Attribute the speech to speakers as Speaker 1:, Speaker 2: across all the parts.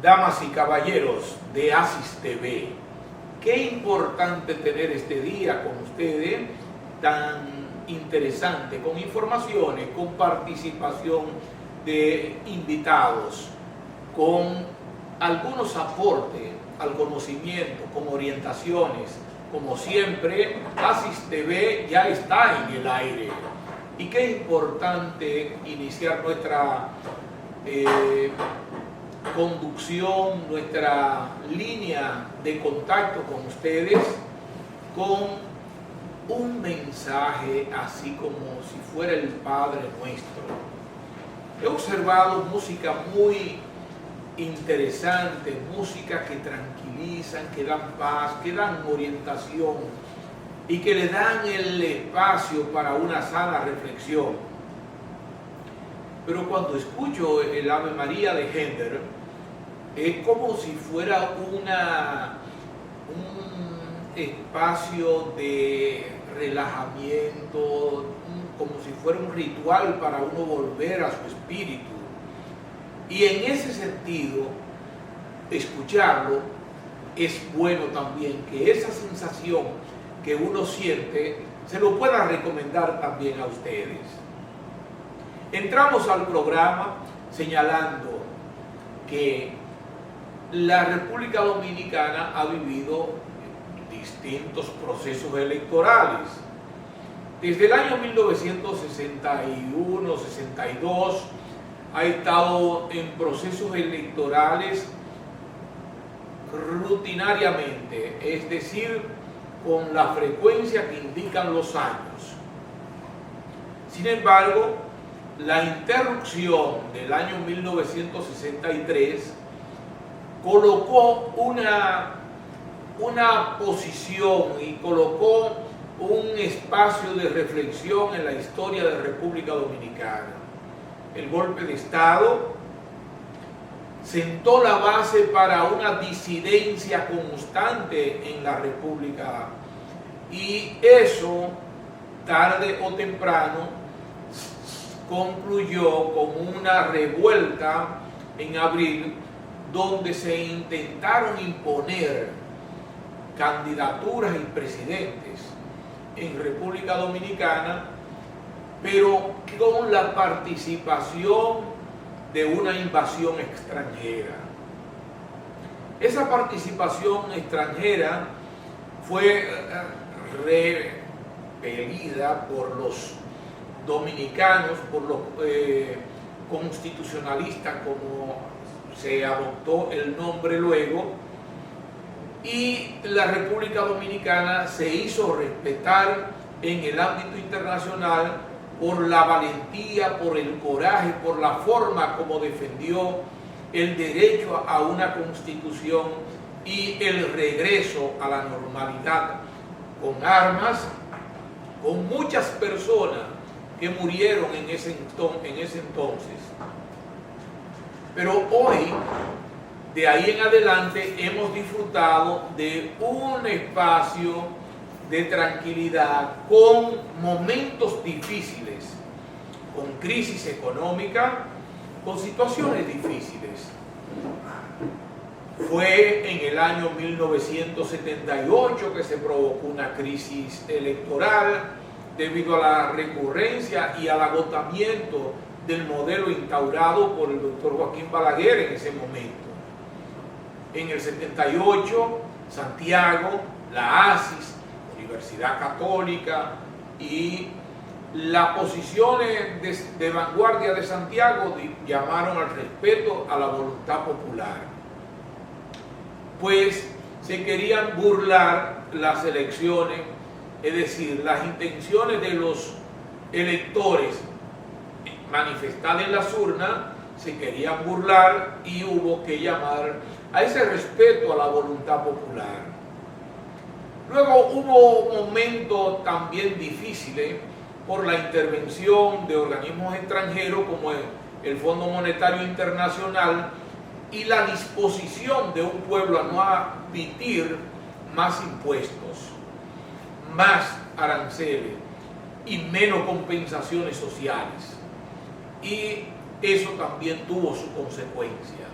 Speaker 1: Damas y caballeros de Asis TV, qué importante tener este día con ustedes, tan interesante, con informaciones, con participación de invitados, con algunos aportes al conocimiento, con orientaciones. Como siempre, Asis TV ya está en el aire. Y qué importante iniciar nuestra conducción, nuestra línea de contacto con ustedes con un mensaje así como si fuera el Padre Nuestro. He observado música muy interesante, música que tranquilizan, que dan paz, que dan orientación y que le dan el espacio para una sana reflexión. Pero cuando escucho el Ave María de Händel, es como si fuera un espacio de relajamiento, como si fuera un ritual para uno volver a su espíritu. Y en ese sentido, escucharlo es bueno también, que esa sensación que uno siente se lo pueda recomendar también a ustedes. Entramos al programa señalando que la República Dominicana ha vivido distintos procesos electorales. Desde el año 1961-62 ha estado en procesos electorales rutinariamente, es decir, con la frecuencia que indican los años. Sin embargo, la interrupción del año 1963 colocó una posición y colocó un espacio de reflexión en la historia de la República Dominicana. El golpe de Estado sentó la base para una disidencia constante en la República, y eso, tarde o temprano, concluyó con una revuelta en abril, donde se intentaron imponer candidaturas y presidentes en República Dominicana, pero con la participación de una invasión extranjera. Esa participación extranjera fue repelida por los dominicanos, por los constitucionalistas, como se adoptó el nombre luego, y la República Dominicana se hizo respetar en el ámbito internacional por la valentía, por el coraje, por la forma como defendió el derecho a una constitución y el regreso a la normalidad, con armas, con muchas personas que murieron en ese entonces. Pero hoy, de ahí en adelante, hemos disfrutado de un espacio de tranquilidad, con momentos difíciles, con crisis económica, con situaciones difíciles. Fue en el año 1978 que se provocó una crisis electoral debido a la recurrencia y al agotamiento del modelo instaurado por el doctor Joaquín Balaguer en ese momento. En el 78, Santiago, la ASIS, Universidad Católica y las posiciones de vanguardia de Santiago llamaron al respeto a la voluntad popular. Pues se querían burlar las elecciones, es decir, las intenciones de los electores manifestadas en las urnas, se querían burlar y hubo que llamar a ese respeto a la voluntad popular. Luego hubo momentos también difíciles por la intervención de organismos extranjeros como el Fondo Monetario Internacional y la disposición de un pueblo a no admitir más impuestos, más aranceles y menos compensaciones sociales. Y eso también tuvo su consecuencia.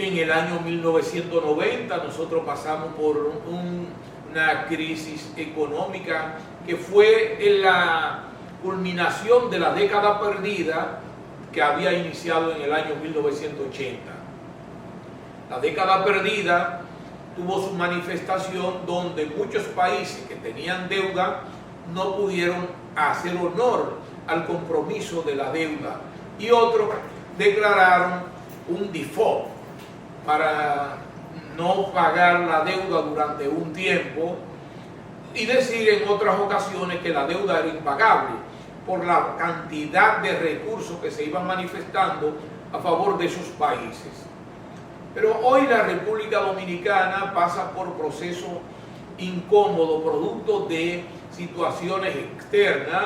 Speaker 1: En el año 1990 nosotros pasamos por una crisis económica que fue en la culminación de la década perdida que había iniciado en el año 1980. La década perdida tuvo su manifestación donde muchos países que tenían deuda no pudieron hacer honor al compromiso de la deuda y otros declararon un default para no pagar la deuda durante un tiempo y decir en otras ocasiones que la deuda era impagable por la cantidad de recursos que se iban manifestando a favor de esos países. Pero hoy la República Dominicana pasa por procesos incómodos, producto de situaciones externas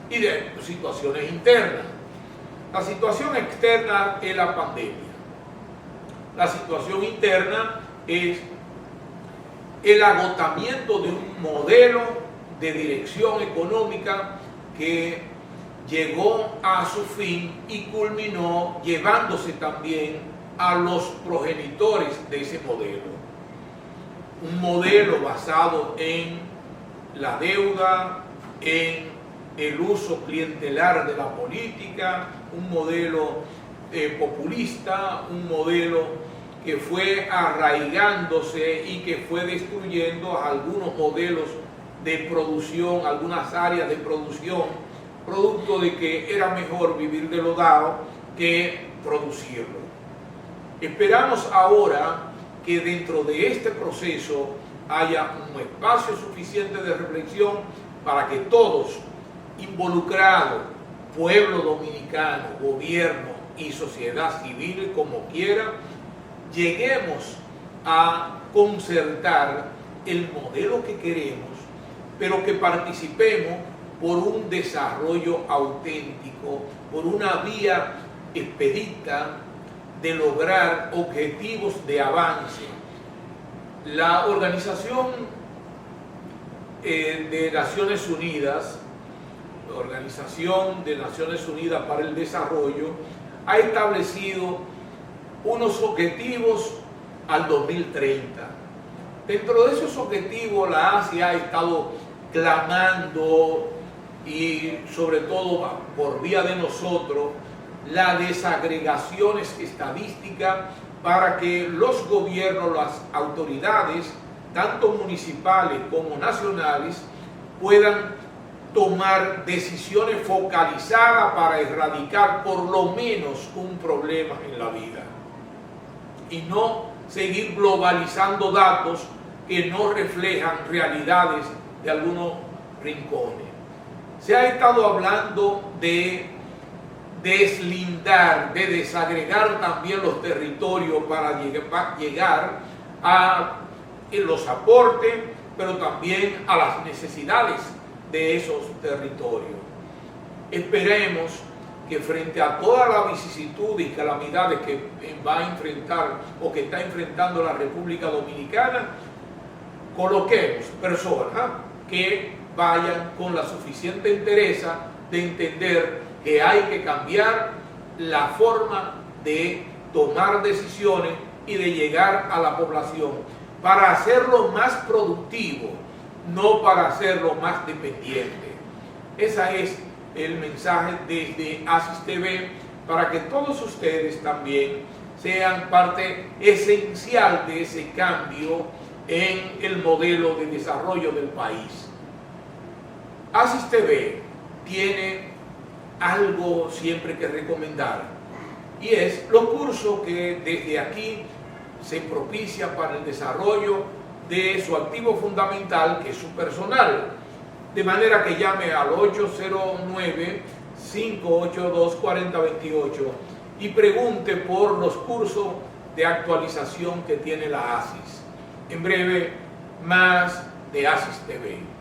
Speaker 1: y de situaciones internas. La situación externa es la pandemia. La situación interna es el agotamiento de un modelo de dirección económica que llegó a su fin y culminó llevándose también a los progenitores de ese modelo. Un modelo basado en la deuda, en el uso clientelar de la política, un modelo populista, un modelo que fue arraigándose y que fue destruyendo algunos modelos de producción, algunas áreas de producción, producto de que era mejor vivir de lo dado que producirlo. Esperamos ahora que dentro de este proceso haya un espacio suficiente de reflexión para que todos involucrados, pueblo dominicano, gobierno y sociedad civil, como quiera, lleguemos a concertar el modelo que queremos, pero que participemos por un desarrollo auténtico, por una vía expedita de lograr objetivos de avance. La Organización de Naciones Unidas, la Organización de Naciones Unidas para el Desarrollo, ha establecido unos objetivos al 2030. Dentro de esos objetivos la Asia ha estado clamando y sobre todo por vía de nosotros la desagregación estadística para que los gobiernos, las autoridades, tanto municipales como nacionales, puedan tomar decisiones focalizadas para erradicar por lo menos un problema en la vida y no seguir globalizando datos que no reflejan realidades de algunos rincones. Se ha estado hablando de deslindar, de desagregar también los territorios para llegar a los aportes, pero también a las necesidades de esos territorios. Esperemos que frente a toda la vicisitud y calamidades que va a enfrentar o que está enfrentando la República Dominicana, coloquemos personas que vayan con la suficiente entereza de entender que hay que cambiar la forma de tomar decisiones y de llegar a la población para hacerlo más productivo, no para hacerlo más dependiente. Ese es el mensaje desde ASIS TV, para que todos ustedes también sean parte esencial de ese cambio en el modelo de desarrollo del país. ASIS TV tiene algo siempre que recomendar, y es los cursos que desde aquí se propicia para el desarrollo de su activo fundamental, que es su personal, de manera que llame al 809-582-4028 y pregunte por los cursos de actualización que tiene la ASIS. En breve, más de ASIS TV.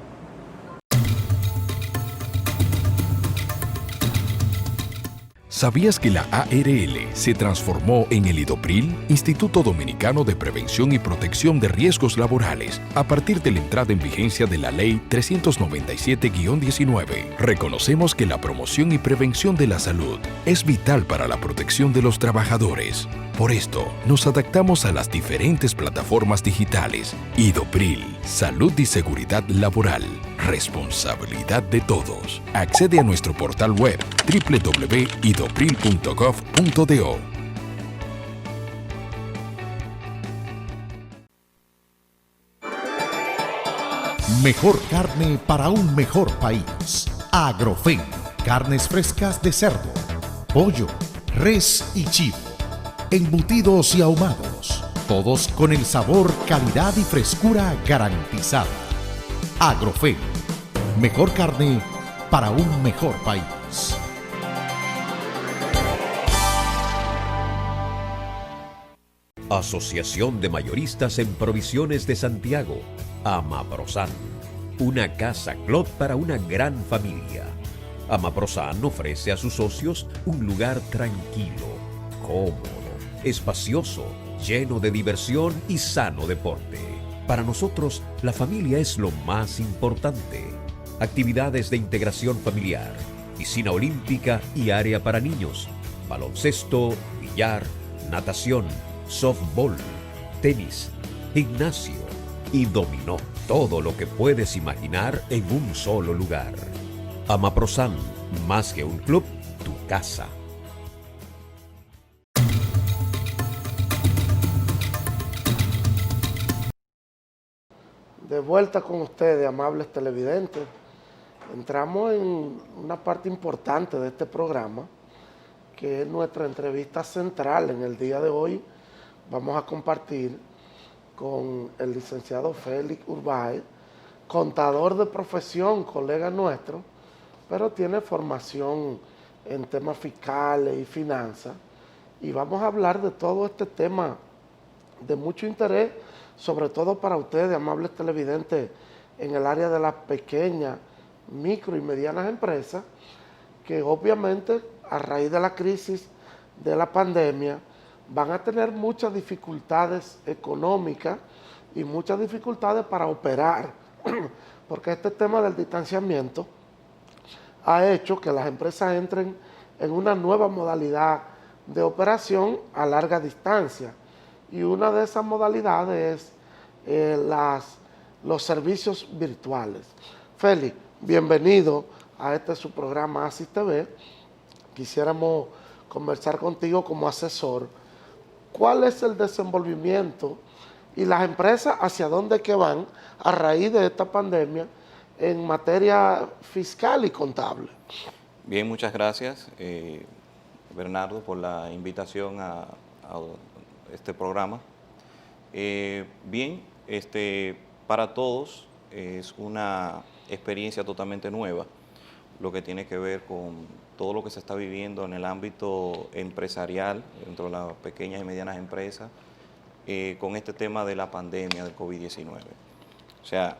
Speaker 2: ¿Sabías que la ARL se transformó en el IDOPRIL, Instituto Dominicano de Prevención y Protección de Riesgos Laborales, a partir de la entrada en vigencia de la Ley 397-19? Reconocemos que la promoción y prevención de la salud es vital para la protección de los trabajadores. Por esto, nos adaptamos a las diferentes plataformas digitales. Idopril, salud y seguridad laboral, responsabilidad de todos. Accede a nuestro portal web www.idopril.gov.do.
Speaker 3: Mejor carne para un mejor país. Agrofen, carnes frescas de cerdo, pollo, res y chivo, embutidos y ahumados, todos con el sabor, calidad y frescura garantizada. Agrofen, mejor carne para un mejor país.
Speaker 4: Asociación de Mayoristas en Provisiones de Santiago, Amaprosan, una casa club para una gran familia. Amaprosan ofrece a sus socios un lugar tranquilo, cómodo, espacioso, lleno de diversión y sano deporte. Para nosotros, la familia es lo más importante. Actividades de integración familiar, piscina olímpica y área para niños, baloncesto, billar, natación, softball, tenis, gimnasio y dominó. Todo lo que puedes imaginar en un solo lugar. Amaprosan, más que un club, tu casa.
Speaker 5: De vuelta con ustedes, amables televidentes. Entramos en una parte importante de este programa, que es nuestra entrevista central. En el día de hoy vamos a compartir con el licenciado Félix Urbáez, contador de profesión, colega nuestro, pero tiene formación en temas fiscales y finanzas. Y vamos a hablar de todo este tema de mucho interés, sobre todo para ustedes, amables televidentes, en el área de las pequeñas, micro y medianas empresas, que obviamente a raíz de la crisis de la pandemia van a tener muchas dificultades económicas y muchas dificultades para operar, porque este tema del distanciamiento ha hecho que las empresas entren en una nueva modalidad de operación a larga distancia. Y una de esas modalidades es los servicios virtuales. Félix, bienvenido a este su programa ASIS TV. Quisiéramos conversar contigo como asesor. ¿Cuál es el desenvolvimiento y las empresas hacia dónde que van a raíz de esta pandemia en materia fiscal y contable?
Speaker 6: Bien, muchas gracias, Bernardo, por la invitación a este programa. Bien, para todos es una experiencia totalmente nueva, lo que tiene que ver con todo lo que se está viviendo en el ámbito empresarial, dentro de las pequeñas y medianas empresas, con este tema de la pandemia del COVID-19. O sea,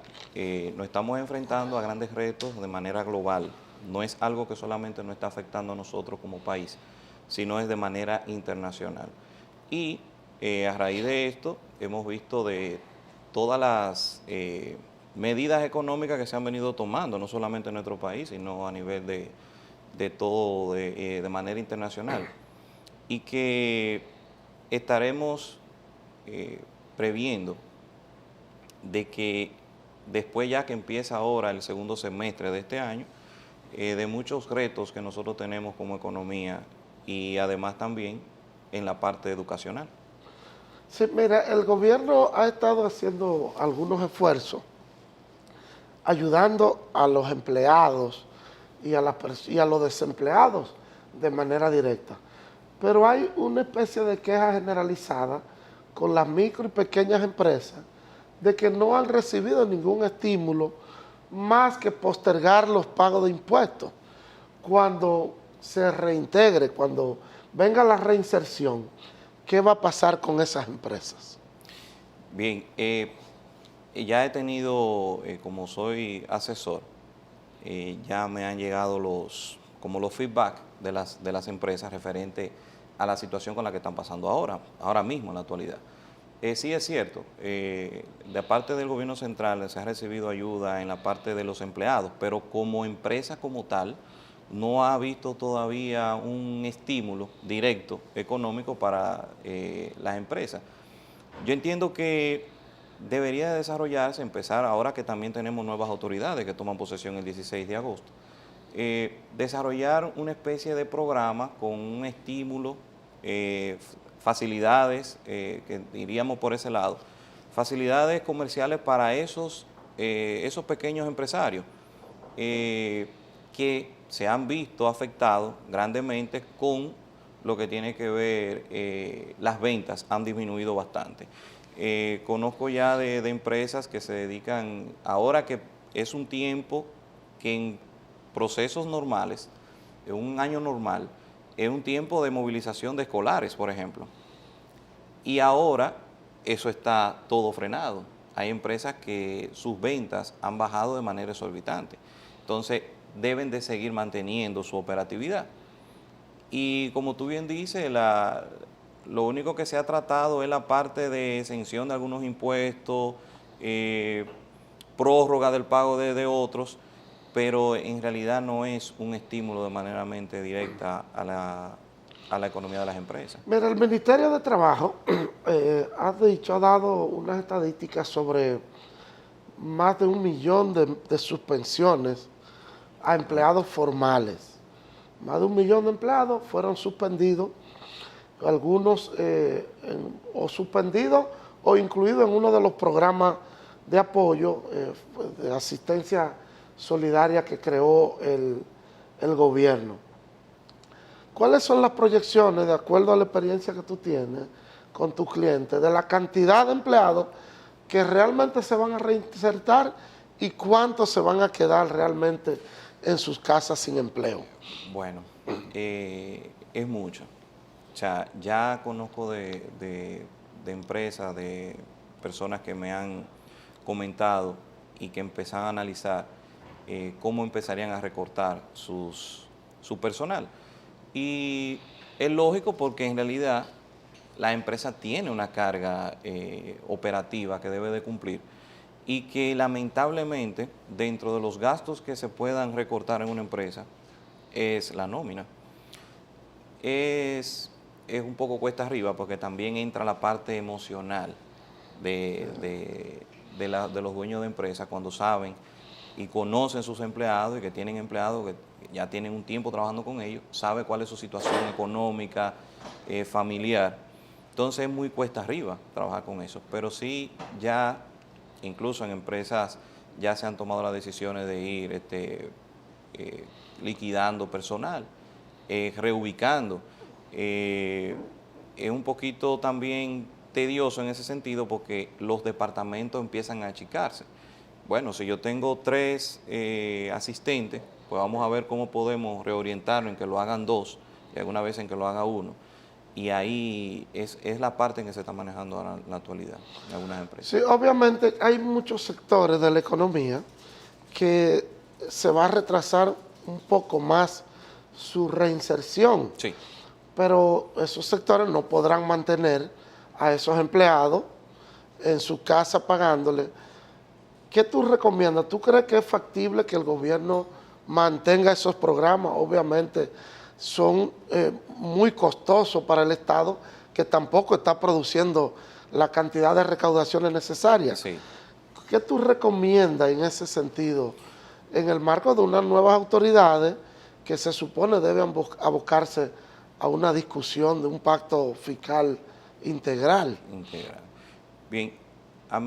Speaker 6: nos estamos enfrentando a grandes retos de manera global. No es algo que solamente nos está afectando a nosotros como país, sino es de manera internacional. Y a raíz de esto, hemos visto de todas las medidas económicas que se han venido tomando, no solamente en nuestro país, sino a nivel de todo, de manera internacional. Y que estaremos previendo de que después, ya que empieza ahora el segundo semestre de este año, de muchos retos que nosotros tenemos como economía y además también en la parte educacional.
Speaker 5: Sí, mira, el gobierno ha estado haciendo algunos esfuerzos ayudando a los empleados y a los desempleados de manera directa. Pero hay una especie de queja generalizada con las micro y pequeñas empresas de que no han recibido ningún estímulo más que postergar los pagos de impuestos. Cuando se reintegre, cuando venga la reinserción, ¿qué va a pasar con esas empresas?
Speaker 6: Bien, ya he tenido, como soy asesor, ya me han llegado los feedback de las empresas referente a la situación con la que están pasando ahora mismo en la actualidad. Sí es cierto, de parte del gobierno central se ha recibido ayuda en la parte de los empleados, pero como empresa como tal, no ha visto todavía un estímulo directo económico para las empresas. Yo entiendo que debería desarrollarse, empezar ahora que también tenemos nuevas autoridades que toman posesión el 16 de agosto, desarrollar una especie de programa con un estímulo, facilidades, que iríamos por ese lado, facilidades comerciales para esos pequeños empresarios que se han visto afectados grandemente con lo que tiene que ver, las ventas han disminuido bastante. Conozco ya de empresas que se dedican, ahora que es un tiempo que en procesos normales, en un año normal, es un tiempo de movilización de escolares, por ejemplo. Y ahora eso está todo frenado. Hay empresas que sus ventas han bajado de manera exorbitante. Entonces, deben de seguir manteniendo su operatividad. Y como tú bien dices, lo único que se ha tratado es la parte de exención de algunos impuestos, prórroga del pago de otros, pero en realidad no es un estímulo de manera directa a la economía de las empresas.
Speaker 5: Mira, el Ministerio de Trabajo ha dado unas estadísticas sobre más de 1 millón de suspensiones a empleados formales. Más de 1 millón de empleados fueron suspendidos, algunos o suspendidos o incluidos en uno de los programas de apoyo, de asistencia solidaria que creó el gobierno. ¿Cuáles son las proyecciones, de acuerdo a la experiencia que tú tienes con tus clientes, de la cantidad de empleados que realmente se van a reinsertar y cuántos se van a quedar realmente en sus casas sin empleo?
Speaker 6: Bueno, es mucho. O sea, ya conozco de empresas, de personas que me han comentado y que empezaron a analizar cómo empezarían a recortar su personal. Y es lógico porque en realidad la empresa tiene una carga operativa que debe de cumplir y que lamentablemente dentro de los gastos que se puedan recortar en una empresa es la nómina. Es un poco cuesta arriba porque también entra la parte emocional de los dueños de empresas cuando saben y conocen sus empleados y que tienen empleados que ya tienen un tiempo trabajando con ellos, sabe cuál es su situación económica, familiar. Entonces es muy cuesta arriba trabajar con eso, pero sí ya incluso en empresas ya se han tomado las decisiones de ir liquidando personal, reubicando. Es un poquito también tedioso en ese sentido porque los departamentos empiezan a achicarse. Bueno, si yo tengo 3 asistentes, pues vamos a ver cómo podemos reorientarlo en que lo hagan 2 y alguna vez en que lo haga 1. Y ahí es la parte en que se está manejando ahora en la actualidad en algunas empresas.
Speaker 5: Sí, obviamente hay muchos sectores de la economía que se va a retrasar un poco más su reinserción.
Speaker 6: Sí.
Speaker 5: Pero esos sectores no podrán mantener a esos empleados en su casa pagándole. ¿Qué tú recomiendas? ¿Tú crees que es factible que el gobierno mantenga esos programas? Obviamente son muy costosos para el Estado, que tampoco está produciendo la cantidad de recaudaciones necesarias.
Speaker 6: Sí.
Speaker 5: ¿Qué tú recomiendas en ese sentido, en el marco de unas nuevas autoridades que se supone deben abocarse a una discusión de un pacto fiscal integral?
Speaker 6: Bien, a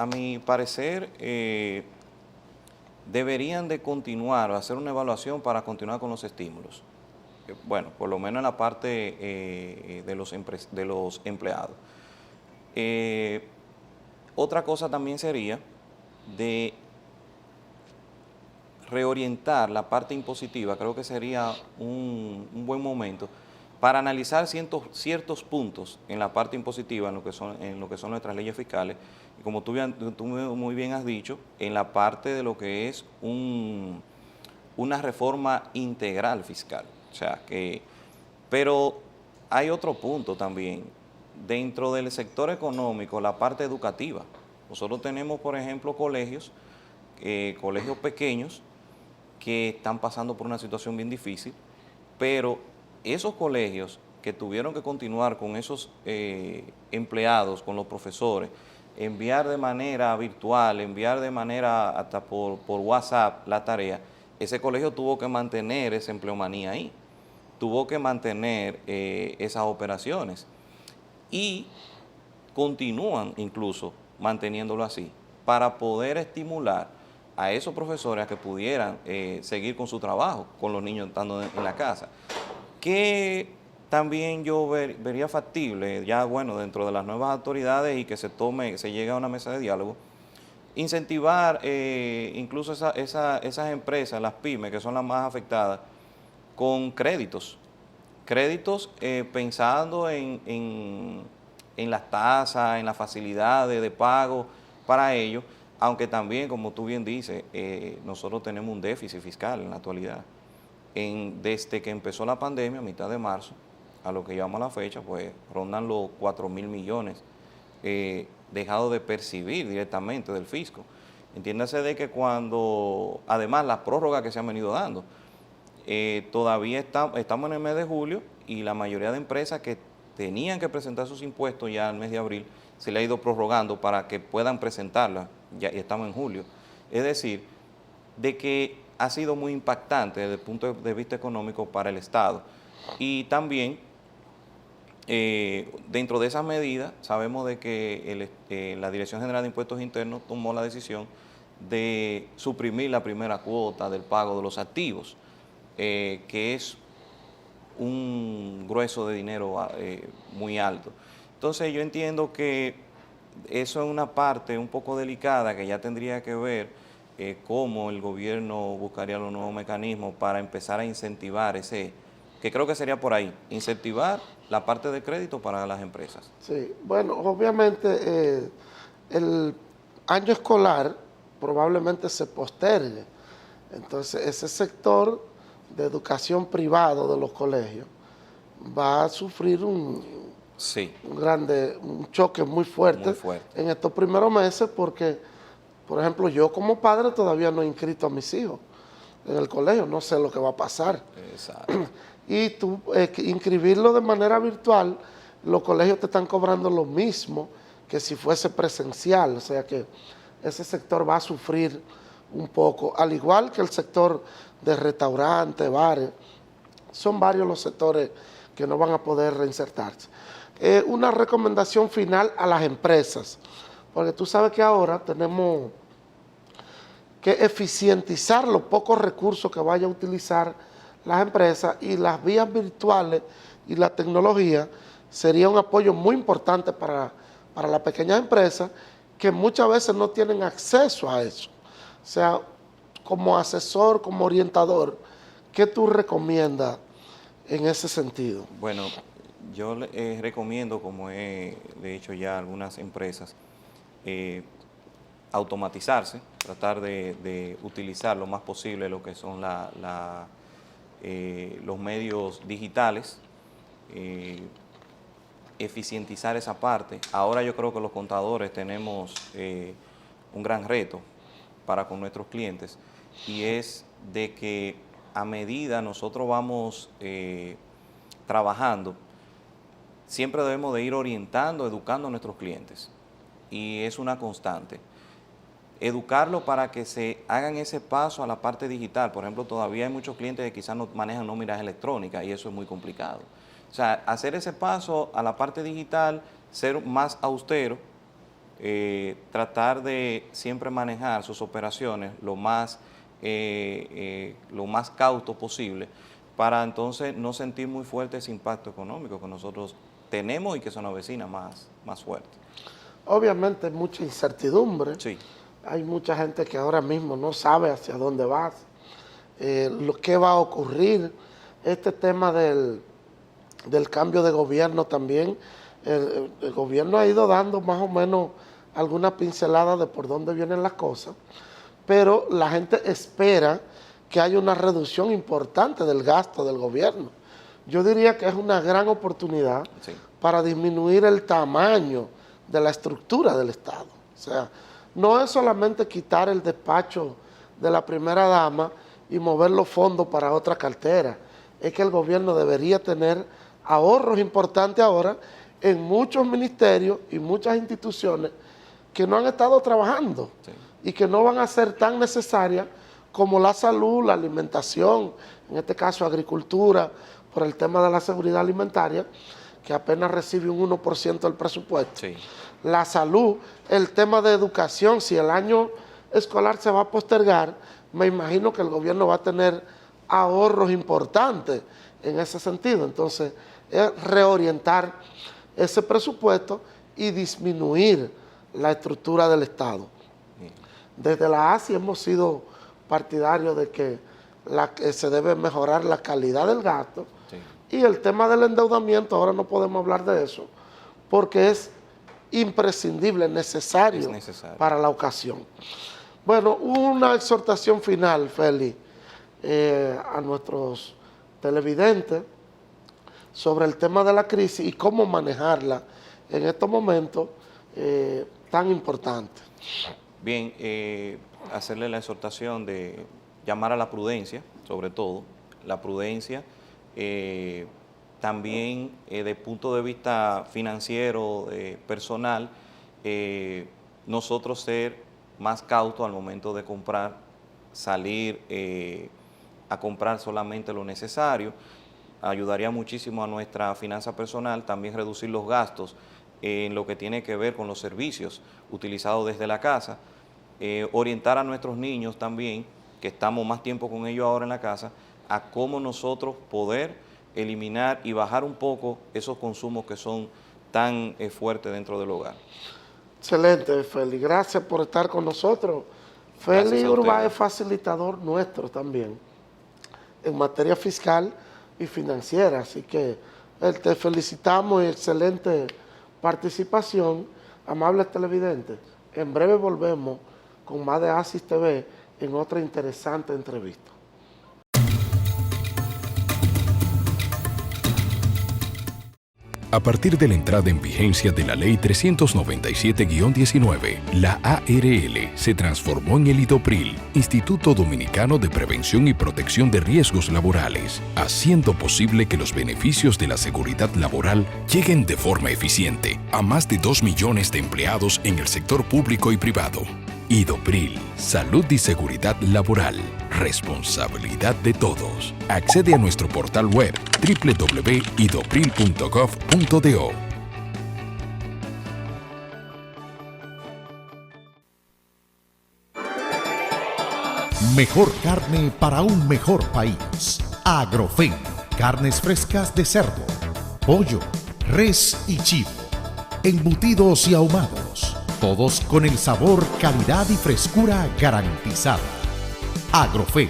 Speaker 6: mi parecer, deberían de continuar o hacer una evaluación para continuar con los estímulos. Bueno, por lo menos en la parte de los empleados. Otra cosa también sería de reorientar la parte impositiva. Creo que sería un buen momento para analizar ciertos puntos en la parte impositiva, en lo que son nuestras leyes fiscales, y como tú muy bien has dicho, en la parte de lo que es una reforma integral fiscal. O sea, pero hay otro punto también, dentro del sector económico, la parte educativa. Nosotros tenemos, por ejemplo, colegios pequeños, que están pasando por una situación bien difícil, pero esos colegios que tuvieron que continuar con esos empleados, con los profesores, enviar de manera virtual, enviar de manera hasta por WhatsApp la tarea, ese colegio tuvo que mantener esa empleomanía ahí, tuvo que mantener esas operaciones y continúan incluso manteniéndolo así para poder estimular a esos profesores a que pudieran seguir con su trabajo, con los niños estando en la casa. Que también yo vería factible, ya bueno, dentro de las nuevas autoridades y que se llegue a una mesa de diálogo, incentivar incluso esas empresas, las pymes, que son las más afectadas, con créditos pensando en las tasas, en las facilidades de pago para ellos, aunque también, como tú bien dices, nosotros tenemos un déficit fiscal en la actualidad. Desde que empezó la pandemia, a mitad de marzo, a lo que llevamos a la fecha, pues rondan los 4.000 millones dejados de percibir directamente del fisco. Entiéndase de que cuando, además, las prórrogas que se han venido dando, todavía estamos en el mes de julio y la mayoría de empresas que tenían que presentar sus impuestos ya al mes de abril, se le ha ido prorrogando para que puedan presentarla, ya estamos en julio. Es decir, de que ha sido muy impactante desde el punto de vista económico para el Estado. Y también, dentro de esas medidas, sabemos de que la Dirección General de Impuestos Internos tomó la decisión de suprimir la primera cuota del pago de los activos, que es un grueso de dinero muy alto. Entonces yo entiendo que eso es una parte un poco delicada que ya tendría que ver cómo el gobierno buscaría los nuevos mecanismos para empezar a incentivar que creo que sería por ahí, incentivar la parte de crédito para las empresas.
Speaker 5: Sí, bueno, obviamente el año escolar probablemente se postergue, entonces ese sector de educación privado de los colegios va a sufrir un choque muy fuerte en estos primeros meses porque, por ejemplo, yo como padre todavía no he inscrito a mis hijos en el colegio, no sé lo que va a pasar.
Speaker 6: Exacto.
Speaker 5: Y tú inscribirlo de manera virtual, los colegios te están cobrando lo mismo que si fuese presencial, o sea que ese sector va a sufrir un poco, al igual que el sector de restaurantes, bares, son varios los sectores que no van a poder reinsertarse. Una recomendación final a las empresas, porque tú sabes que ahora tenemos que eficientizar los pocos recursos que vaya a utilizar las empresas y las vías virtuales y la tecnología sería un apoyo muy importante para las pequeñas empresas que muchas veces no tienen acceso a eso. O sea, como asesor, como orientador, ¿qué tú recomiendas en ese sentido?
Speaker 6: Bueno, yo recomiendo, como he hecho ya algunas empresas, automatizarse, tratar de utilizar lo más posible lo que son los medios digitales, eficientizar esa parte. Ahora yo creo que los contadores tenemos un gran reto para con nuestros clientes y es de que a medida nosotros vamos trabajando, siempre debemos de ir orientando, educando a nuestros clientes y es una constante. Educarlo para que se hagan ese paso a la parte digital. Por ejemplo, todavía hay muchos clientes que quizás no manejan nóminas electrónicas y eso es muy complicado. O sea, hacer ese paso a la parte digital, ser más austero, tratar de siempre manejar sus operaciones lo más cauto posible para entonces no sentir muy fuerte ese impacto económico que nosotros tenemos y que son vecinas más fuerte.
Speaker 5: Obviamente hay mucha incertidumbre.
Speaker 6: Sí.
Speaker 5: Hay mucha gente que ahora mismo no sabe hacia dónde va, lo que va a ocurrir. Este tema del cambio de gobierno también, el gobierno ha ido dando más o menos algunas pinceladas de por dónde vienen las cosas, pero la gente espera que haya una reducción importante del gasto del gobierno. Yo diría que es una gran oportunidad para disminuir el tamaño de la estructura del Estado. O sea, no es solamente quitar el despacho de la primera dama y mover los fondos para otra cartera. Es que el gobierno debería tener ahorros importantes ahora en muchos ministerios y muchas instituciones que no han estado trabajando y que no van a ser tan necesarias como la salud, la alimentación, en este caso agricultura, por el tema de la seguridad alimentaria, que apenas recibe un 1% del presupuesto.
Speaker 6: Sí.
Speaker 5: La salud, el tema de educación, si el año escolar se va a postergar, me imagino que el gobierno va a tener ahorros importantes en ese sentido. Entonces, es reorientar ese presupuesto y disminuir la estructura del Estado. Desde la ASI hemos sido partidarios de que se debe mejorar la calidad del gasto, y el tema del endeudamiento, ahora no podemos hablar de eso, porque es imprescindible, necesario para la ocasión. Bueno, una exhortación final, Félix, a nuestros televidentes sobre el tema de la crisis y cómo manejarla en estos momentos tan importantes.
Speaker 6: Bien, hacerle la exhortación de llamar a la prudencia, sobre todo, la prudencia, también desde el punto de vista financiero, personal, nosotros ser más cautos al momento de comprar, salir a comprar solamente lo necesario, ayudaría muchísimo a nuestra finanza personal, también reducir los gastos en lo que tiene que ver con los servicios utilizados desde la casa, orientar a nuestros niños también, que estamos más tiempo con ellos ahora en la casa, a cómo nosotros poder eliminar y bajar un poco esos consumos que son tan fuertes dentro del hogar.
Speaker 5: Excelente, Félix. Gracias por estar con nosotros. Félix Urbáez es facilitador nuestro también en materia fiscal y financiera, así que te felicitamos y excelente participación. Amables televidentes, en breve volvemos con más de ASIS TV en otra interesante entrevista.
Speaker 2: A partir de la entrada en vigencia de la Ley 397-19, la ARL se transformó en el IDOPRIL, Instituto Dominicano de Prevención y Protección de Riesgos Laborales, haciendo posible que los beneficios de la seguridad laboral lleguen de forma eficiente a más de 2 millones de empleados en el sector público y privado. IDOPRIL, Salud y Seguridad Laboral, responsabilidad de todos. Accede a nuestro portal web www.idopril.gov.do.
Speaker 3: Mejor carne para un mejor país. Agrofen, carnes frescas de cerdo, pollo, res y chivo, embutidos y ahumados, todos con el sabor, calidad y frescura garantizada. Agrofen,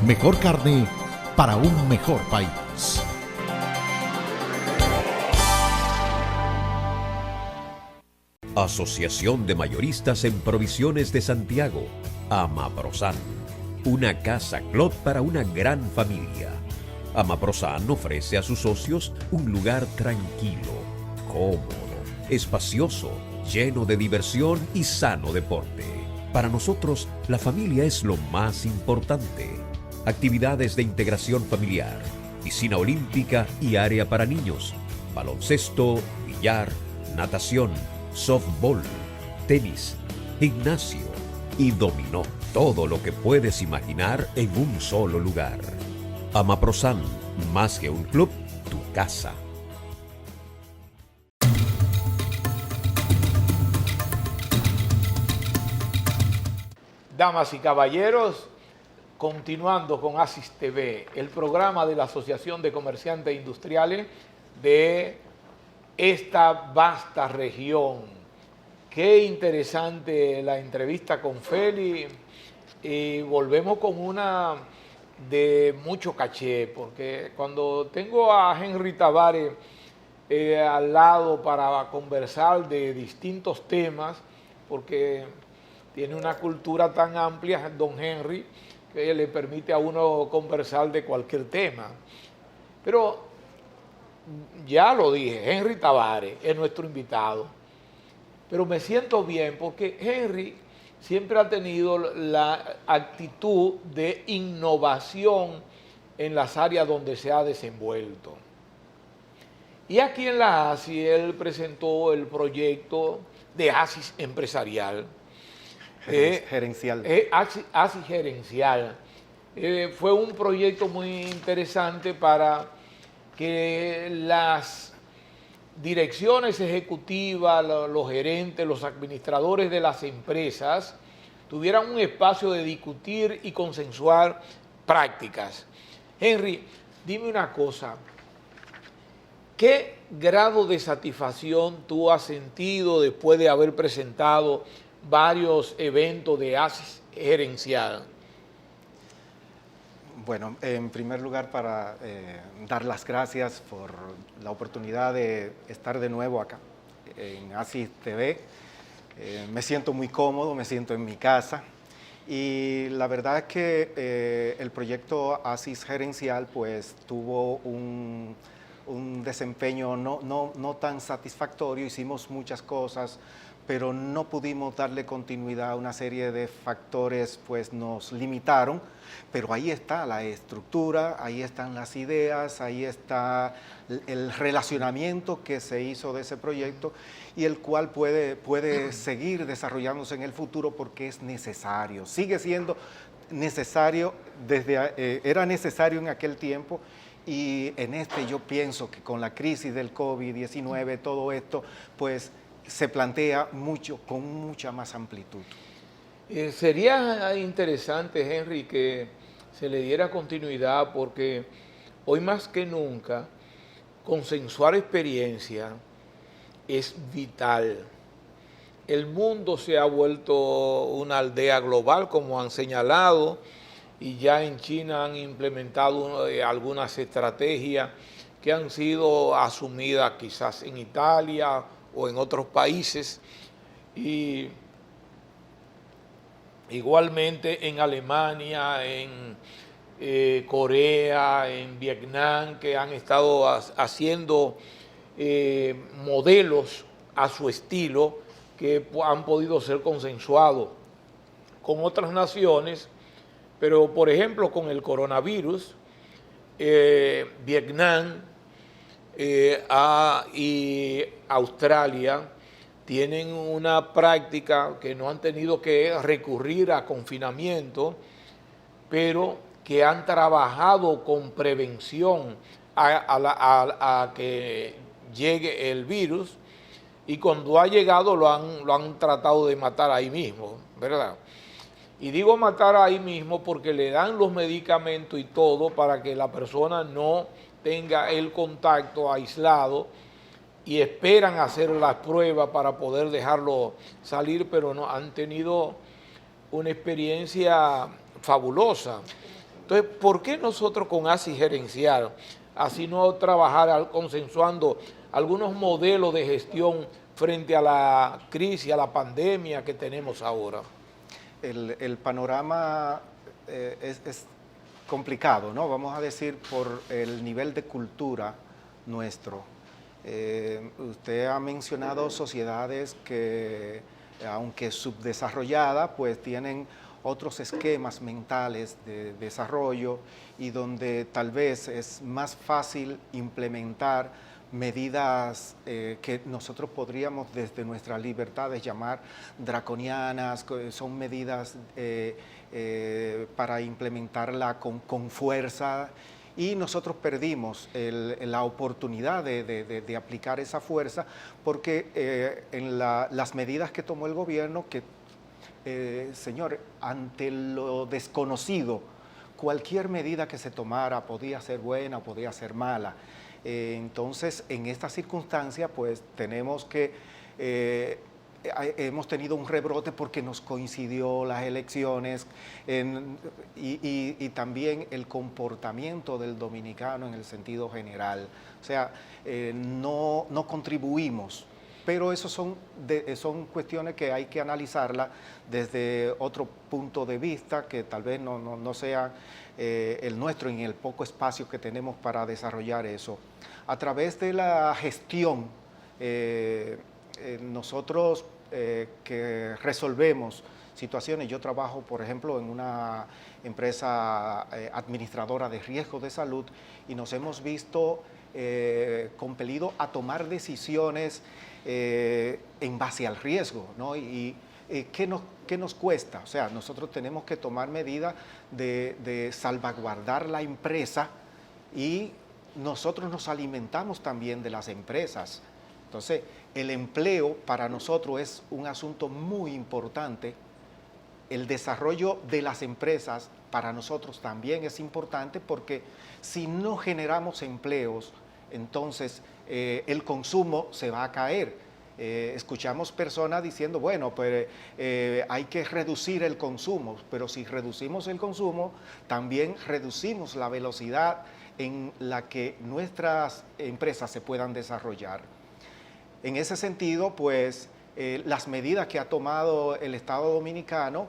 Speaker 3: mejor carne para un mejor país.
Speaker 4: Asociación de Mayoristas en Provisiones de Santiago, Amaprosan, una casa club para una gran familia. Amaprosan ofrece a sus socios un lugar tranquilo, cómodo, espacioso, lleno de diversión y sano deporte. Para nosotros, la familia es lo más importante. Actividades de integración familiar, piscina olímpica y área para niños, baloncesto, billar, natación, softball, tenis, gimnasio y dominó. Todo lo que puedes imaginar en un solo lugar. Amaprosan, más que un club, tu casa.
Speaker 1: Damas y caballeros, continuando con ASIS TV, el programa de la Asociación de Comerciantes Industriales de esta vasta región. Qué interesante la entrevista con Félix, y volvemos con una de mucho caché, porque cuando tengo a Henry Tavares al lado para conversar de distintos temas, porque tiene una cultura tan amplia, don Henry, que le permite a uno conversar de cualquier tema. Pero ya lo dije, Henry Tavares es nuestro invitado. Pero me siento bien porque Henry siempre ha tenido la actitud de innovación en las áreas donde se ha desenvuelto. Y aquí en la ASI él presentó el proyecto de ASIS empresarial.
Speaker 7: Gerencial.
Speaker 1: ASIS gerencial. Fue un proyecto muy interesante para que las direcciones ejecutivas, los gerentes, los administradores de las empresas tuvieran un espacio de discutir y consensuar prácticas. Henry, dime una cosa, ¿qué grado de satisfacción tú has sentido después de haber presentado varios eventos de ASIS gerencial?
Speaker 7: Bueno, en primer lugar para dar las gracias por la oportunidad de estar de nuevo acá en ASIS TV. Me siento muy cómodo, me siento en mi casa y la verdad es que el proyecto ASIS gerencial pues tuvo un desempeño no tan satisfactorio. Hicimos muchas cosas, pero no pudimos darle continuidad a una serie de factores, pues nos limitaron, pero ahí está la estructura, ahí están las ideas, ahí está el relacionamiento que se hizo de ese proyecto y el cual puede seguir desarrollándose en el futuro porque es necesario, sigue siendo necesario, era necesario en aquel tiempo. Y en yo pienso que con la crisis del COVID-19, todo esto, pues se plantea con mucha más amplitud.
Speaker 1: Sería interesante, Henry, que se le diera continuidad porque hoy más que nunca consensuar experiencia es vital. El mundo se ha vuelto una aldea global, como han señalado, y ya en China han implementado algunas estrategias que han sido asumidas quizás en Italia o en otros países, y igualmente en Alemania, en Corea, en Vietnam, que han estado haciendo modelos a su estilo que han podido ser consensuados con otras naciones. Pero, por ejemplo, con el coronavirus, Vietnam y Australia tienen una práctica que no han tenido que recurrir a confinamiento, pero que han trabajado con prevención a que llegue el virus, y cuando ha llegado lo han tratado de matar ahí mismo, ¿verdad? Y digo matar ahí mismo porque le dan los medicamentos y todo para que la persona no tenga el contacto aislado, y esperan hacer las pruebas para poder dejarlo salir, pero no han tenido una experiencia fabulosa. Entonces, ¿por qué nosotros con ASIS gerencial, así no trabajar consensuando algunos modelos de gestión frente a la crisis, a la pandemia que tenemos ahora?
Speaker 7: El panorama es complicado, ¿no? Vamos a decir, por el nivel de cultura nuestro. Usted ha mencionado sociedades que, aunque subdesarrolladas, pues tienen otros esquemas mentales de desarrollo y donde tal vez es más fácil implementar medidas que nosotros podríamos desde nuestras libertades llamar draconianas. Son medidas para implementarla con fuerza, y nosotros perdimos la oportunidad de aplicar esa fuerza porque en las medidas que tomó el gobierno, señor, ante lo desconocido, cualquier medida que se tomara podía ser buena o podía ser mala. Entonces, en esta circunstancia, pues tenemos que, hemos tenido un rebrote porque nos coincidió las elecciones y también el comportamiento del dominicano en el sentido general. O sea, no contribuimos, pero eso son cuestiones que hay que analizarlas desde otro punto de vista que tal vez no sea el nuestro en el poco espacio que tenemos para desarrollar eso. A través de la gestión, nosotros que resolvemos situaciones. Yo trabajo, por ejemplo, en una empresa administradora de riesgo de salud y nos hemos visto compelidos a tomar decisiones en base al riesgo, ¿no? ¿Qué nos cuesta? O sea, nosotros tenemos que tomar medidas de salvaguardar la empresa y nosotros nos alimentamos también de las empresas. Entonces, el empleo para nosotros es un asunto muy importante. El desarrollo de las empresas para nosotros también es importante porque si no generamos empleos, entonces el consumo se va a caer. Escuchamos personas diciendo, bueno, pues hay que reducir el consumo, pero si reducimos el consumo, también reducimos la velocidad en la que nuestras empresas se puedan desarrollar. En ese sentido, pues, las medidas que ha tomado el Estado Dominicano,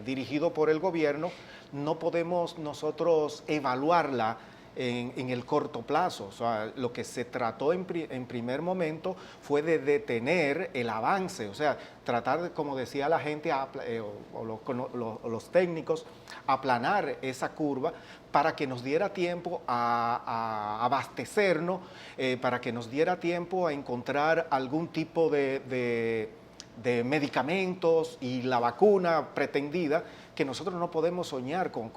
Speaker 7: dirigido por el gobierno, no podemos nosotros evaluarla en el corto plazo. O sea, lo que se trató en primer momento fue de detener el avance, o sea, tratar de, como decía la gente o los técnicos, aplanar esa curva para que nos diera tiempo a abastecernos, para que nos diera tiempo a encontrar algún tipo de medicamentos y la vacuna pretendida, que nosotros no podemos soñar con.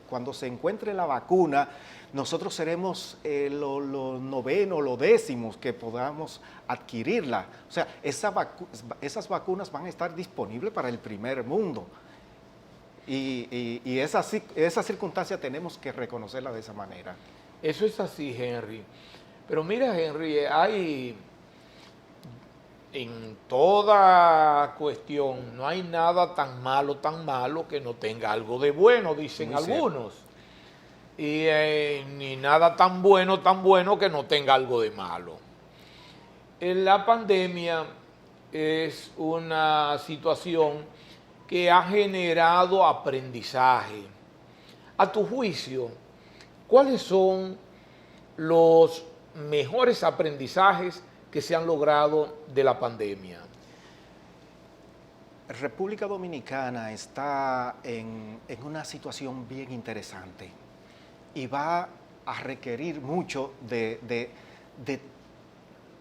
Speaker 7: Cuando se encuentre la vacuna, nosotros seremos los novenos, los décimos que podamos adquirirla. O sea, esas vacunas van a estar disponibles para el primer mundo. Y esa circunstancia tenemos que reconocerla de esa manera.
Speaker 1: Eso es así, Henry. Pero mira, Henry, hay en toda cuestión, no hay nada tan malo que no tenga algo de bueno, dicen algunos. Y ni nada tan bueno que no tenga algo de malo. La pandemia es una situación que ha generado aprendizaje. A tu juicio, ¿cuáles son los mejores aprendizajes que se han logrado de la pandemia?
Speaker 7: República Dominicana está en una situación bien interesante y va a requerir mucho de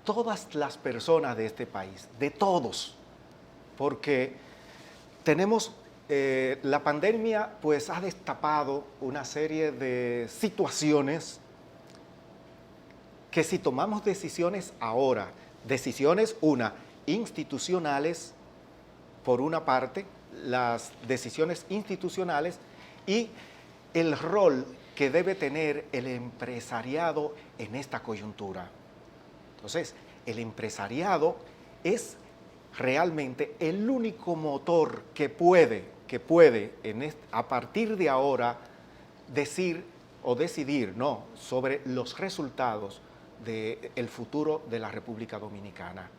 Speaker 7: todas las personas de este país, de todos, porque tenemos, la pandemia pues ha destapado una serie de situaciones que si tomamos decisiones ahora, decisiones institucionales, por una parte, las decisiones institucionales y el rol que debe tener el empresariado en esta coyuntura. Entonces, el empresariado es realmente el único motor que puede a partir de ahora decidir sobre los resultados del futuro de la República Dominicana.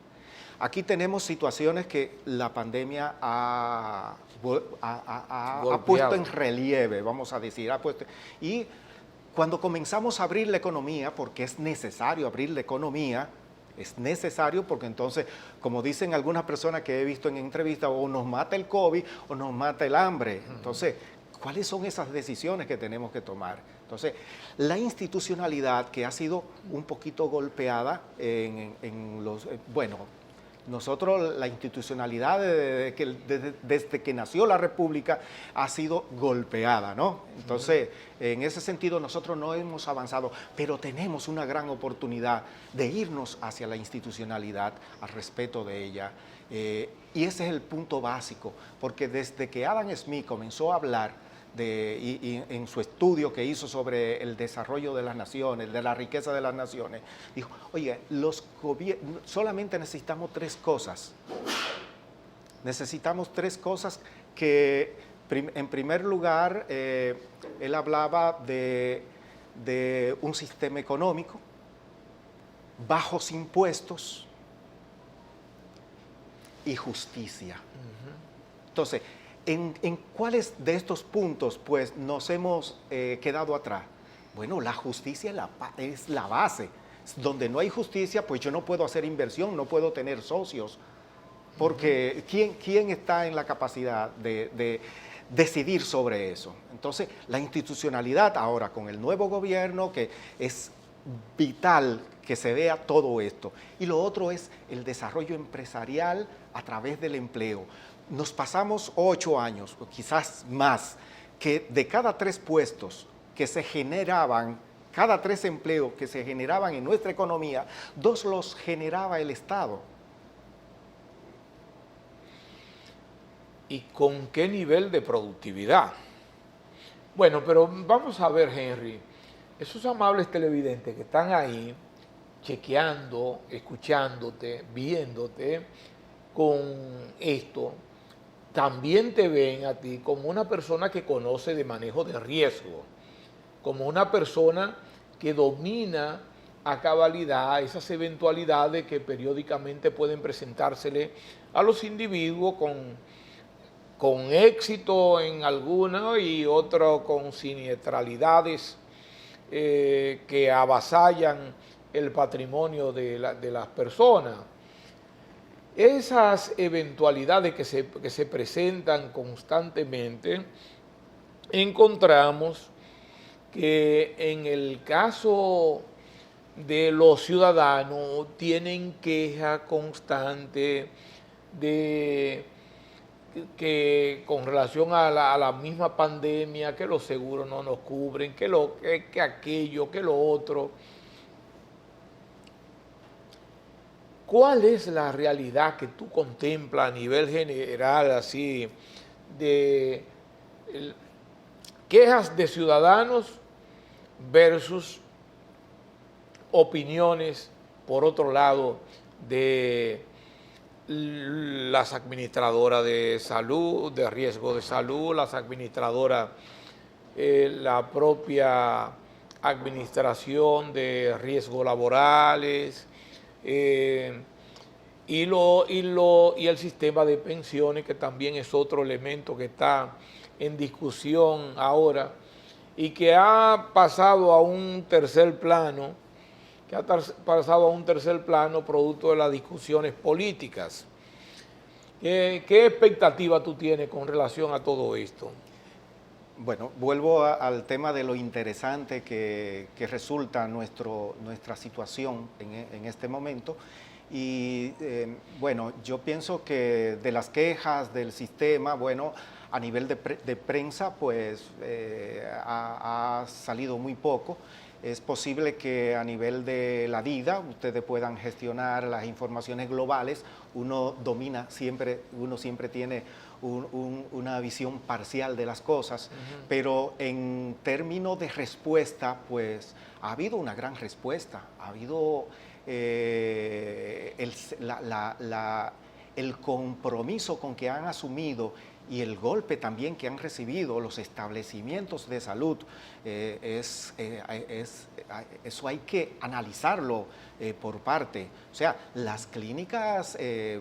Speaker 7: Aquí tenemos situaciones que la pandemia ha puesto en relieve, vamos a decir, y cuando comenzamos a abrir la economía, porque es necesario abrir la economía, es necesario porque entonces, como dicen algunas personas que he visto en entrevistas, o nos mata el COVID o nos mata el hambre. Entonces, ¿cuáles son esas decisiones que tenemos que tomar? Entonces, la institucionalidad que ha sido un poquito golpeada nosotros la institucionalidad desde que nació la República ha sido golpeada, ¿no? Entonces, en ese sentido nosotros no hemos avanzado, pero tenemos una gran oportunidad de irnos hacia la institucionalidad, al respeto de ella. Y ese es el punto básico, porque desde que Adam Smith comenzó a hablar y en su estudio que hizo sobre el desarrollo de las naciones, de la riqueza de las naciones, dijo, oye, solamente necesitamos tres cosas. Necesitamos tres cosas que, en primer lugar, él hablaba de un sistema económico, bajos impuestos y justicia. Entonces, ¿en cuáles de estos puntos pues nos hemos quedado atrás? Bueno, la justicia es la base. Donde no hay justicia, pues yo no puedo hacer inversión, no puedo tener socios. porque ¿quién está en la capacidad de decidir sobre eso? Entonces, la institucionalidad ahora con el nuevo gobierno, que es vital que se vea todo esto. Y lo otro es el desarrollo empresarial a través del empleo. Nos pasamos 8 años, o quizás más, que de cada 3 puestos que se generaban, cada 3 empleos que se generaban en nuestra economía, 2 los generaba el Estado.
Speaker 1: ¿Y con qué nivel de productividad? Bueno, pero vamos a ver, Henry, esos amables televidentes que están ahí chequeando, escuchándote, viéndote con esto, también te ven a ti como una persona que conoce de manejo de riesgo, como una persona que domina a cabalidad esas eventualidades que periódicamente pueden presentársele a los individuos con éxito en alguna y otro con siniestralidades que avasallan el patrimonio de las personas. Esas eventualidades que se presentan constantemente, encontramos que en el caso de los ciudadanos tienen queja constante de que con relación a la misma pandemia, que los seguros no nos cubren, que aquello, que lo otro. ¿Cuál es la realidad que tú contemplas a nivel general, así, de quejas de ciudadanos versus opiniones, por otro lado, de las administradoras de salud, de riesgo de salud, las administradoras, la propia administración de riesgos laborales, y el sistema de pensiones, que también es otro elemento que está en discusión ahora y que ha pasado a un tercer plano, producto de las discusiones políticas. ¿Qué expectativa tú tienes con relación a todo esto?
Speaker 7: Bueno, vuelvo al tema de lo interesante que resulta nuestra situación en este momento. Y bueno, yo pienso que de las quejas del sistema, bueno, a nivel de prensa, pues ha salido muy poco. Es posible que a nivel de la DIDA ustedes puedan gestionar las informaciones globales. Uno siempre tiene una visión parcial de las cosas, pero en términos de respuesta, pues ha habido una gran respuesta. Ha habido el compromiso con que han asumido y el golpe también que han recibido los establecimientos de salud. Eso hay que analizarlo por parte. O sea, las clínicas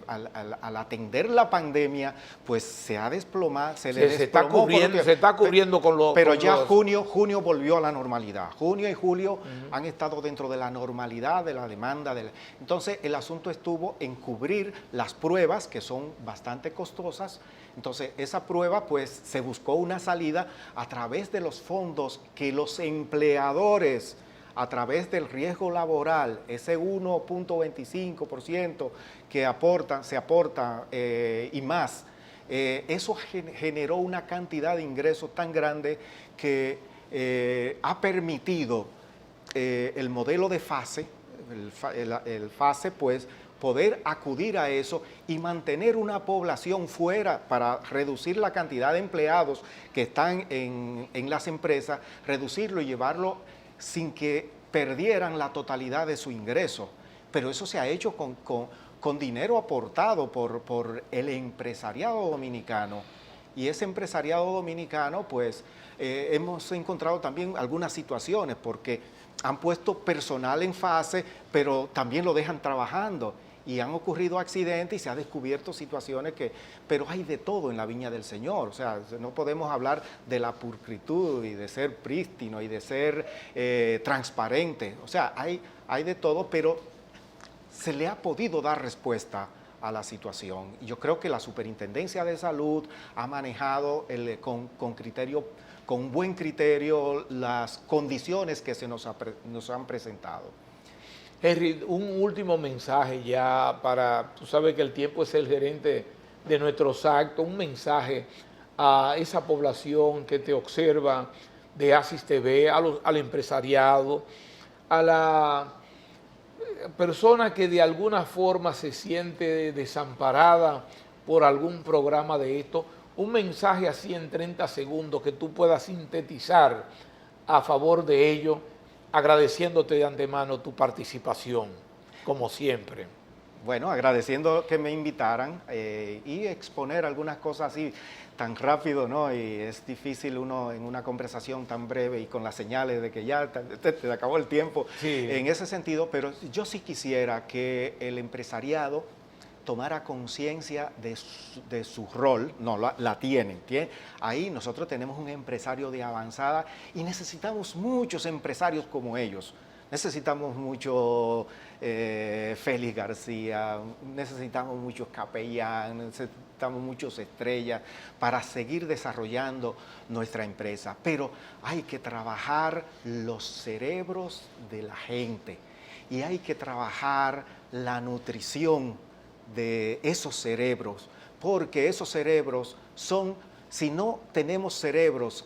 Speaker 7: al atender la pandemia, pues se ha desplomado, se está cubriendo con lo... Pero ya junio volvió a la normalidad. Junio y julio han estado dentro de la normalidad, de la demanda. Entonces, el asunto estuvo en cubrir las pruebas, que son bastante costosas. Entonces, esa prueba, pues, se buscó una salida a través de los fondos que los empleadores, a través del riesgo laboral, ese 1.25% que se aporta y más, eso generó una cantidad de ingresos tan grande que ha permitido el modelo de FASE, el FASE, pues, poder acudir a eso y mantener una población fuera para reducir la cantidad de empleados que están en las empresas, reducirlo y llevarlo sin que perdieran la totalidad de su ingreso. Pero eso se ha hecho con dinero aportado por el empresariado dominicano. Y ese empresariado dominicano, pues, hemos encontrado también algunas situaciones porque han puesto personal en FASE, pero también lo dejan trabajando. Y han ocurrido accidentes y se ha descubierto situaciones pero hay de todo en la viña del Señor. O sea, no podemos hablar de la pulcritud y de ser prístino y de ser transparente. O sea, hay de todo, pero se le ha podido dar respuesta a la situación. Yo creo que la Superintendencia de Salud ha manejado con buen criterio las condiciones que se nos han presentado.
Speaker 1: Henry, un último mensaje ya para, tú sabes que el tiempo es el gerente de nuestros actos, un mensaje a esa población que te observa de Asis TV, al empresariado, a la persona que de alguna forma se siente desamparada por algún programa de esto, un mensaje así en 30 segundos que tú puedas sintetizar a favor de ello, agradeciéndote de antemano tu participación, como siempre.
Speaker 7: Bueno, agradeciendo que me invitaran y exponer algunas cosas así tan rápido, ¿no? Y es difícil uno en una conversación tan breve y con las señales de que ya te acabó el tiempo,
Speaker 1: sí,
Speaker 7: en ese sentido, pero yo sí quisiera que el empresariado tomara conciencia de su rol, no, la tienen. Ahí nosotros tenemos un empresario de avanzada y necesitamos muchos empresarios como ellos. Necesitamos mucho Félix García, necesitamos muchos Capellán, necesitamos muchos Estrellas para seguir desarrollando nuestra empresa. Pero hay que trabajar los cerebros de la gente y hay que trabajar la nutrición de esos cerebros, porque esos cerebros son, si no tenemos cerebros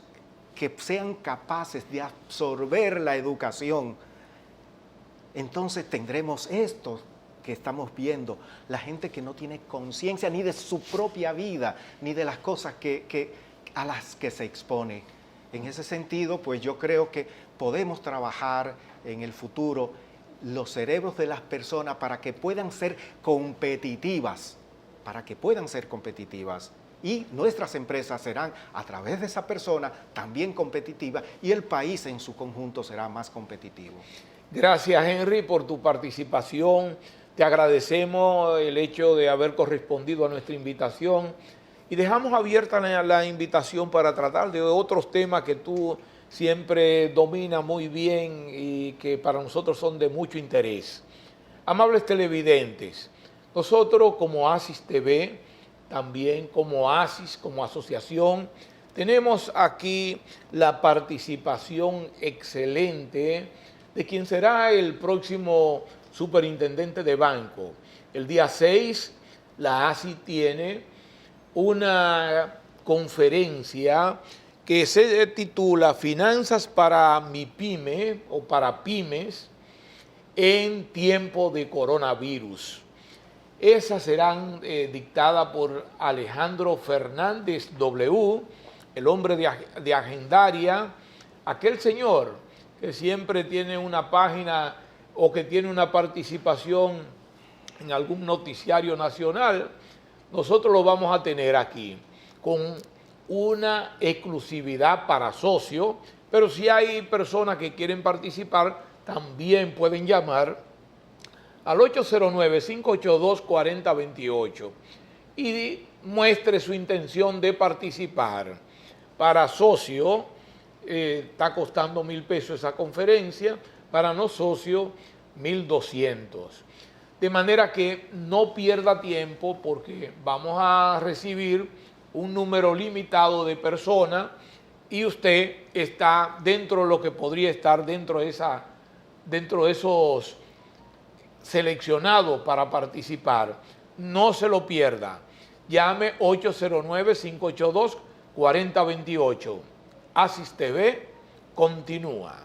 Speaker 7: que sean capaces de absorber la educación, entonces tendremos esto que estamos viendo, la gente que no tiene conciencia ni de su propia vida, ni de las cosas a las que se expone. En ese sentido, pues yo creo que podemos trabajar en el futuro los cerebros de las personas para que puedan ser competitivas, y nuestras empresas serán, a través de esa persona, también competitivas y el país en su conjunto será más competitivo.
Speaker 1: Gracias, Henry, por tu participación. Te agradecemos el hecho de haber correspondido a nuestra invitación y dejamos abierta la invitación para tratar de otros temas que tú siempre dominas muy bien y que para nosotros son de mucho interés. Amables televidentes, nosotros como Asis TV, también como Asis, como asociación, tenemos aquí la participación excelente de quien será el próximo superintendente de banco. El día 6, la ASI tiene una conferencia que se titula Finanzas para mi pyme o para pymes en tiempo de coronavirus. Esas serán dictadas por Alejandro Fernández W., el hombre de Agendaria, aquel señor que siempre tiene una página o que tiene una participación en algún noticiario nacional. Nosotros lo vamos a tener aquí con una exclusividad para socios, pero si hay personas que quieren participar, también pueden llamar al 809-582-4028 y muestre su intención de participar. Para socio está costando 1,000 pesos esa conferencia, para no socio 1,200. De manera que no pierda tiempo porque vamos a recibir un número limitado de personas y usted está dentro de lo que podría estar dentro de esos seleccionados para participar. No se lo pierda. Llame 809-582-4028. Asis TV continúa.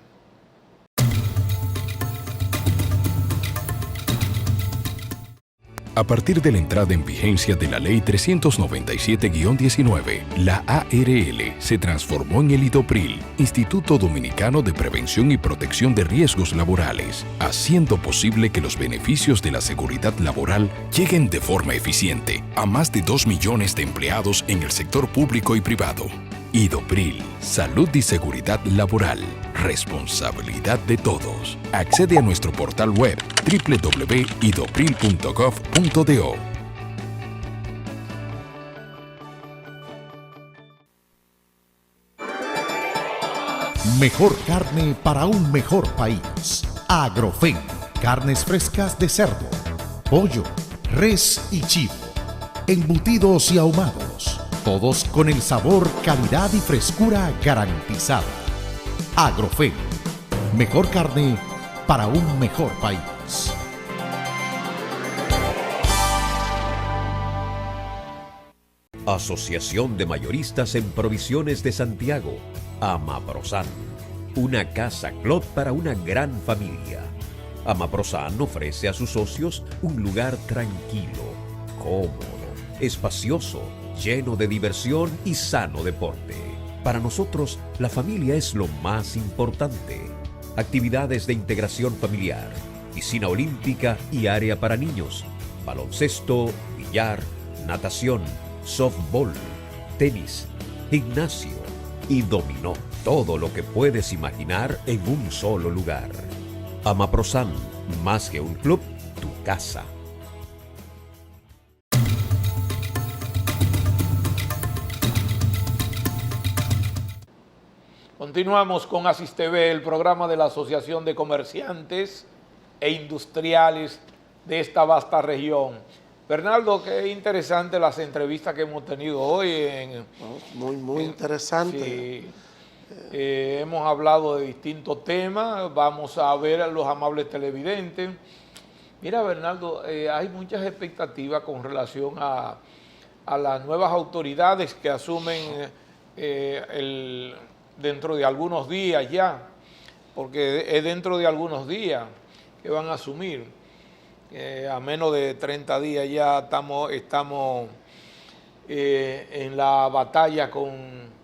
Speaker 2: A partir de la entrada en vigencia de la Ley 397-19, la ARL se transformó en el IDOPRIL, Instituto Dominicano de Prevención y Protección de Riesgos Laborales, haciendo posible que los beneficios de la seguridad laboral lleguen de forma eficiente a más de 2 millones de empleados en el sector público y privado. IDOPRIL, Salud y Seguridad Laboral, responsabilidad de todos. Accede a nuestro portal web www.idopril.gov.do.
Speaker 3: Mejor carne para un mejor país. Agrofen, carnes frescas de cerdo, pollo, res y chivo, embutidos y ahumados, todos con el sabor, calidad y frescura garantizada. Agrofen, mejor carne para un mejor país.
Speaker 4: Asociación de Mayoristas en Provisiones de Santiago, Amaprosan. Una casa club para una gran familia. Amaprosan ofrece a sus socios un lugar tranquilo, cómodo, espacioso, lleno de diversión y sano deporte. Para nosotros, la familia es lo más importante. Actividades de integración familiar, piscina olímpica y área para niños, baloncesto, billar, natación, softball, tenis, gimnasio y dominó. Todo lo que puedes imaginar en un solo lugar. Amaprosan, más que un club, tu casa.
Speaker 1: Continuamos con Asis TV, el programa de la Asociación de Comerciantes e Industriales de esta vasta región. Bernardo, qué interesante las entrevistas que hemos tenido hoy.
Speaker 5: Muy interesante.
Speaker 1: Sí, hemos hablado de distintos temas, vamos a ver a los amables televidentes. Mira, Bernardo, hay muchas expectativas con relación a las nuevas autoridades que asumen dentro de algunos días ya, porque es dentro de algunos días que van a asumir. A menos de 30 días ya estamos en la batalla con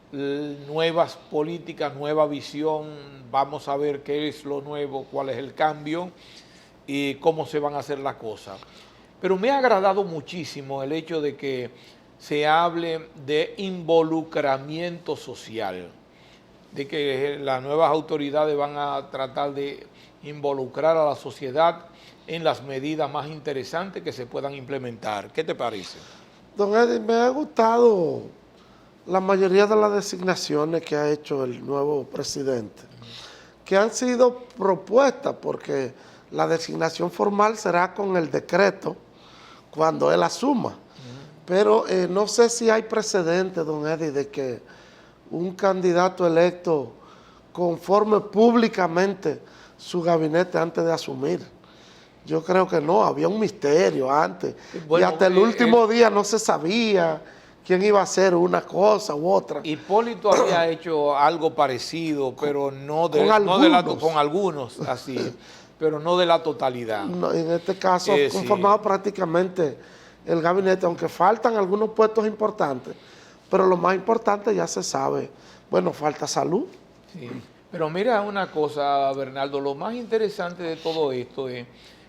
Speaker 1: nuevas políticas, nueva visión. Vamos a ver qué es lo nuevo, cuál es el cambio y cómo se van a hacer las cosas. Pero me ha agradado muchísimo el hecho de que se hable de involucramiento social, de que las nuevas autoridades van a tratar de involucrar a la sociedad en las medidas más interesantes que se puedan implementar. ¿Qué te parece?
Speaker 5: Don Eddie, me ha gustado la mayoría de las designaciones que ha hecho el nuevo presidente, que han sido propuestas, porque la designación formal será con el decreto cuando él asuma. Pero no sé si hay precedente, don Eddie, de que un candidato electo conforme públicamente su gabinete antes de asumir. Yo creo que no, había un misterio antes. Bueno, y hasta el último día no se sabía quién iba a hacer una cosa u otra.
Speaker 1: Hipólito había hecho algo parecido, pero con algunos, así, pero no de la totalidad.
Speaker 5: No, en este caso, conformado sí, prácticamente el gabinete, aunque faltan algunos puestos importantes, pero lo más importante ya se sabe. Bueno, falta salud.
Speaker 1: Sí. Pero mira una cosa, Bernardo, lo más interesante de todo esto es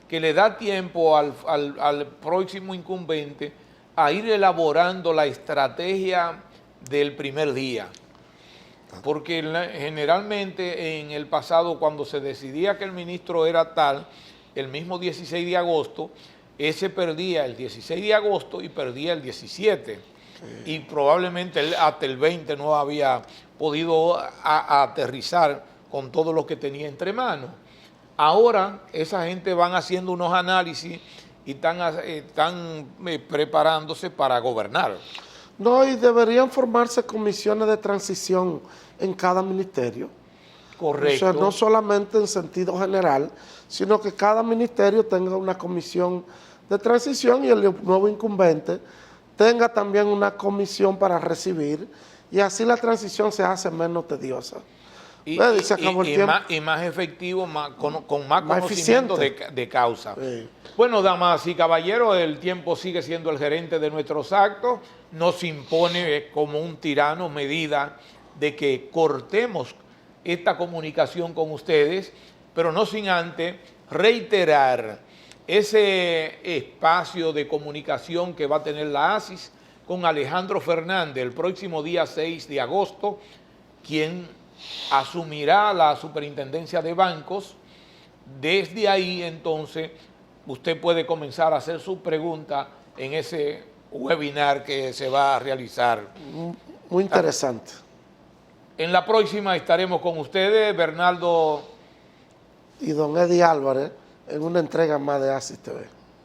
Speaker 1: que le da tiempo al próximo incumbente a ir elaborando la estrategia del primer día. Porque generalmente en el pasado, cuando se decidía que el ministro era tal, el mismo 16 de agosto, ese perdía el 16 de agosto y perdía el 17. Y probablemente hasta el 20 no había podido aterrizar con todo lo que tenía entre manos. Ahora esa gente van haciendo unos análisis y están preparándose para gobernar.
Speaker 5: No, y deberían formarse comisiones de transición en cada ministerio.
Speaker 1: Correcto.
Speaker 5: O sea, no solamente en sentido general, sino que cada ministerio tenga una comisión de transición y el nuevo incumbente tenga también una comisión para recibir, y así la transición se hace menos tediosa.
Speaker 1: Y más efectivo, con más conocimiento de causa. Sí. Bueno, damas y caballeros, el tiempo sigue siendo el gerente de nuestros actos. Nos impone como un tirano medida de que cortemos esta comunicación con ustedes, pero no sin antes reiterar ese espacio de comunicación que va a tener la ASIS con Alejandro Fernández el próximo día 6 de agosto, quien asumirá la superintendencia de bancos. Desde ahí, entonces, usted puede comenzar a hacer su pregunta en ese webinar que se va a realizar.
Speaker 5: Muy interesante.
Speaker 1: En la próxima estaremos con ustedes, Bernardo
Speaker 5: y don Eddie Álvarez, en una entrega más de Asis TV.